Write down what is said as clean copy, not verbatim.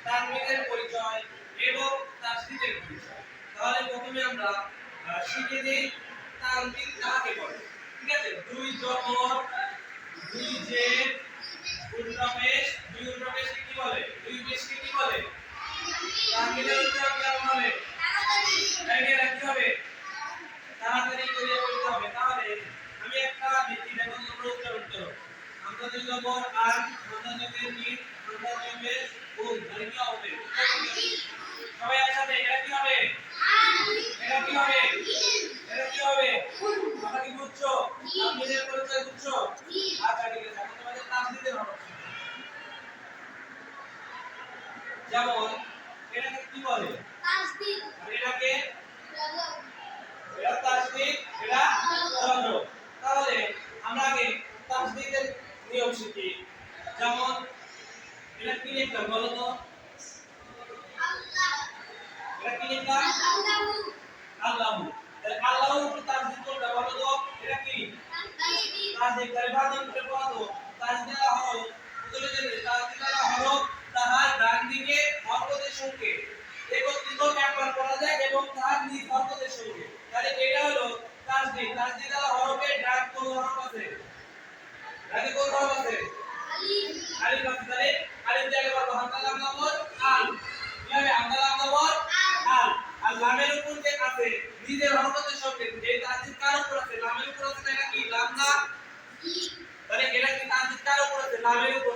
তানবিনের পরিচয় এবং তাসদীদের পরিচয়। তাহলে প্রথমে আমরা শিখে নেই তানবিন কাকে বলে। ঠিক আছে, দুই জবর, দুই জের, উল্টাপেশ, দুই উল্টাপেশকে কি বলে? দুই পেশকে কি বলে? তানবিনের উচ্চারণ কেমন হবে? আইডিয়া রাখতে হবে, তাড়াতাড়ি করে বলতে হবে। তাহলে আমি একটা লিখি, দেখো তোমরা উচ্চারণ করো। আমরা দুই জবর আর, আমরা জবর নি, আমরা জবর উম, তাহলে কি হবে? সবাই একসাথে এটা কি হবে? এটা কি হবে? এটা কি হবে? তোমরা কি বুঝছো? তানবিনের পরিচয় বুঝছো? আচ্ছা ঠিক আছে, এখন তোমাদের তাসদীদের হবে। যেমন এটাকে কি বলে? তাসদীদ। আর এটাকে এটা তাসদীদ, এটা জবর। তাহলে আমরা আগে তাসদীদের নিয়ম শিখি। যেমন এটা কি লিখলাম বলো তো? আল্লাহ। এটা কি লিখলাম? আল্লাহু। আল্লাহু। তাহলে আল্লাহু তাসদীদ কোনটা বলো তো? এটা কি? তাসদীদ। তাসদীদ। তাহলে বানান করে বলো তো। তাসদীদা হরফ, প্রথমে যে তাসদীদা হরফ তাহার ডান দিকে হরকতের সঙ্গে একত্রিত একবার করা যায় এবং তার নিজ হরকতের সঙ্গে। তাহলে এটা হলো তাসদীদ। তাসদীদা হরফের ডান কোন হরফ আছে? ডানে কোন হরফ আছে? আলিফ। আলিফ আছে। তাহলে আলিফ দিয়ে আগে বলবো হামজা লাম জবর আল। কি হবে? হামজা লাম জবর আল। আর লামের উপর যে আছে নিজের হরকতের সঙ্গে, এই তাসদীদ কার উপর আছে? লামের উপর আছে। এটা কি লাম না? জি। তাহলে এটা কি তাসদীদ কার উপর আছে? লামের উপর